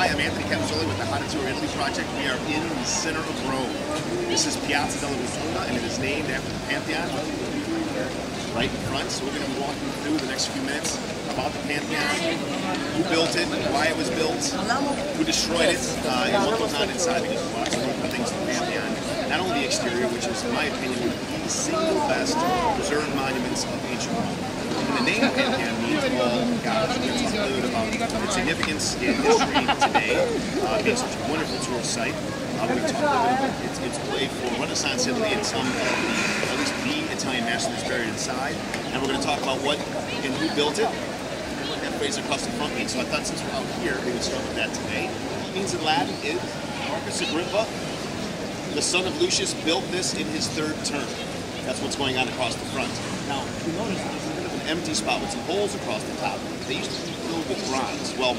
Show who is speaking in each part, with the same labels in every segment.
Speaker 1: Hi, I'm Anthony Capsoli with the Hot Tour Italy Project. We are in the center of Rome. This is Piazza della Rotunda, and it is named after the Pantheon, right in front. So we're going to be walking through the next few minutes about the Pantheon, who built it, why it was built, who destroyed it, and what goes on inside, because we'll watch one of the things in the Pantheon. Not only the exterior, which is, in my opinion, one of the single best preserved monuments of ancient Rome. And the name Pantheon means all gods. We're going to talk a little bit about its significance in history today, being such a wonderful tourist site. We're going to talk a little bit about its play for Renaissance Italy and some of at least the Italian masters buried inside. And we're going to talk about what and who built it, and what that phrase across the front means. So I thought since we're out here, we would start with that today. What it means in Latin is Marcus Agrippa, the son of Lucius, built this in his third term. That's what's going on across the front. Now, if you notice, there's a bit of an empty spot with some holes across the top. They used to be filled with bronze. Well,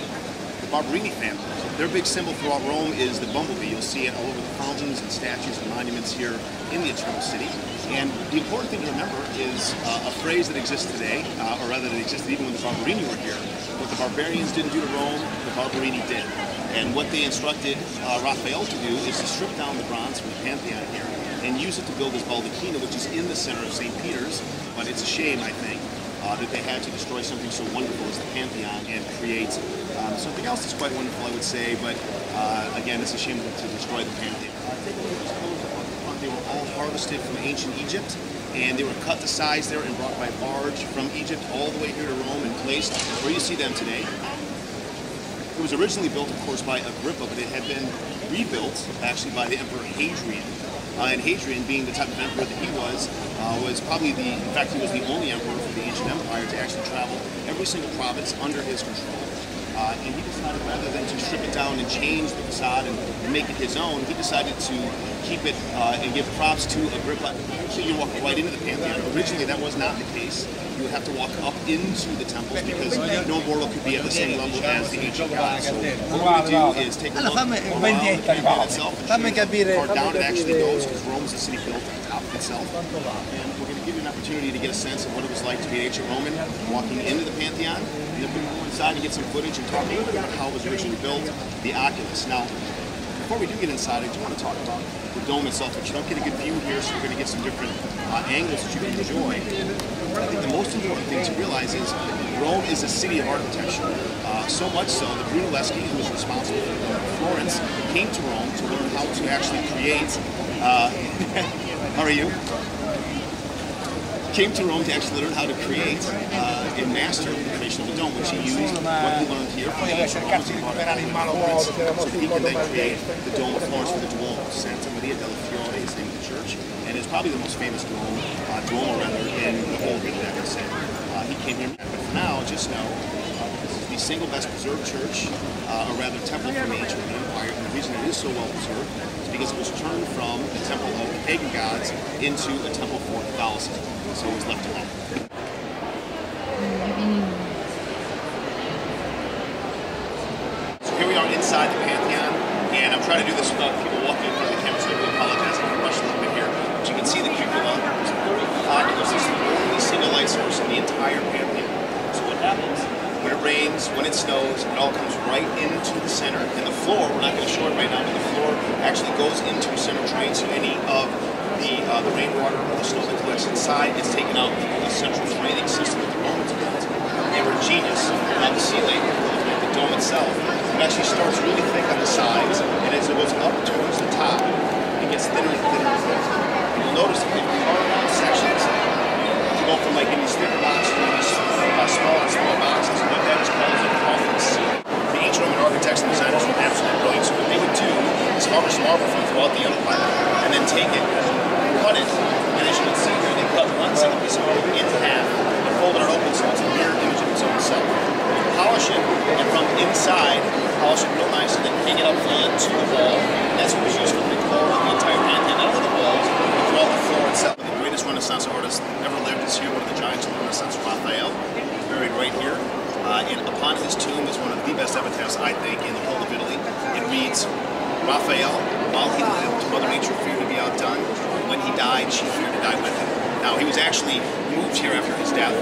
Speaker 1: the Barberini family, their big symbol throughout Rome is the bumblebee. You'll see it all over the fountains and statues and monuments here in the Eternal City. And the important thing to remember is a phrase that exists today, or rather that existed even when the Barberini were here. What the barbarians didn't do to Rome, the Barberini did. And what they instructed Raphael to do is to strip down the bronze from the Pantheon here and use it to build this baldacchino, which is in the center of St. Peter's. But it's a shame, I think, that they had to destroy something so wonderful as the Pantheon and create something else that's quite wonderful, I would say. But again, it's a shame to destroy the Pantheon. Take a look at these pillars up on the front. They were all harvested from ancient Egypt, and they were cut to size there and brought by barge from Egypt all the way here to Rome and placed where you see them today. It was originally built, of course, by Agrippa, but it had been rebuilt, actually, by the Emperor Hadrian. And Hadrian, being the type of emperor that he was probably in fact, he was the only emperor for the ancient empire to actually travel every single province under his control. And he decided, rather than to strip it down and change the facade and make it his own, he decided to keep it and give props to Agrippa. So you walk right into the Pantheon. Originally, that was not the case. You would have to walk up into the temples because no mortal could be at the same level as the ancient gods. So what we do is take a look around the Pantheon itself and how far down it actually goes, because Rome is a city built on top of itself. And we're going to give you an opportunity to get a sense of what it was like to be an ancient Roman walking into the Pantheon. And then we're going to go inside and get some footage and talk a little bit about how it was originally built, the oculus. Now, before we do get inside, I do want to talk about the dome itself, which you don't get a good view here, so we're going to get some different angles that you can enjoy. I think the most important thing to realize is Rome is a city of architecture. So much so that Brunelleschi, who was responsible for Florence, came to Rome to learn how to actually create. How are you? Came to Rome to actually learn how to create and master the creation of the dome, which he used what he learned here from the ancient Romans and brought it to Florence, so that he could then create the dome of Florence for the Duomo, Santa Maria delle Fiore is the name of the church, and it's probably the most famous Duomo in the whole Italy, I would say. He came here, but for now, just know this is the single best preserved church, or rather temple from the ancient empire, and the reason it is so well preserved is because it was turned from a temple of the pagan gods into a temple for Catholicism. So it was left alone. So here we are inside the Pantheon, and I'm trying to do this without people walking in front of the camera, so I do apologize if I rush a little bit here. But you can see the cupola. There's 35 oculus. This is the only single light source in the entire Pantheon. So what happens when it rains, when it snows, it all comes right into the center. And the floor, we're not going to show it right now, but the floor actually goes into a center drain, so any of the rainwater or the snow that collects inside is taken out through the central draining system that the Romans built. They were genius. Now the ceiling, the dome itself, it actually starts really thick on the sides, and as it goes up towards the top, it gets thinner and thinner and thinner. And you'll notice that they've carved out sections to go from like in these thicker boxes to these smaller and smaller boxes, and what that is called is a coffin ceiling. The ancient Roman architects and designers were absolutely brilliant, so what they would do is harvest marble from throughout the empire, and then take it, cut it, and as you can see here, they cut one single piece of marble in half and folded it open so it's a mirror image of its own self. You polish it, and from inside, polish it real nice, and then hang it up onto the wall. And that's what was used for the decor of the entire Pantheon, not only the walls, but throughout the floor itself. The greatest Renaissance artist ever lived is here, one of the giants of the Renaissance, Raphael. He's buried right here. And upon his tomb is one of the best epitaphs, I think, in the whole of Italy. It reads, Raphael, while he lived, Mother Nature feared to be outdone. When he died, she feared to die with him. Now, he was actually moved here after his death,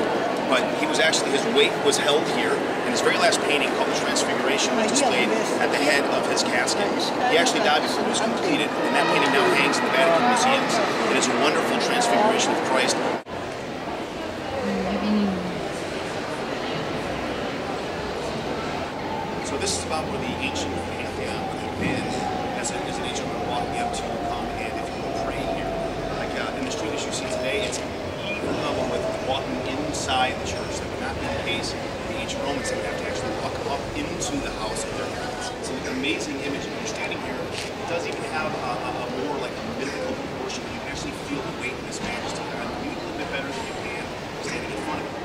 Speaker 1: but he was actually, his weight was held here, and And his very last painting, called The Transfiguration, was displayed at the head of his casket. He actually died before it was completed, and that painting now hangs in the Vatican museums. It is a wonderful transfiguration of Christ. So this is about where the ancient Pantheon would have been as an ancient one walking up to come and if you will pray here. Like in the street as you see today, it's even level with walking inside the church. That would not be the case. The ancient Romans would have to actually walk up into the house of their gods. It's an amazing image. If you're standing here, it does even have a more like a mythical proportion. You can actually feel the weight of this majesty. You can a little bit better than you can standing in front of it.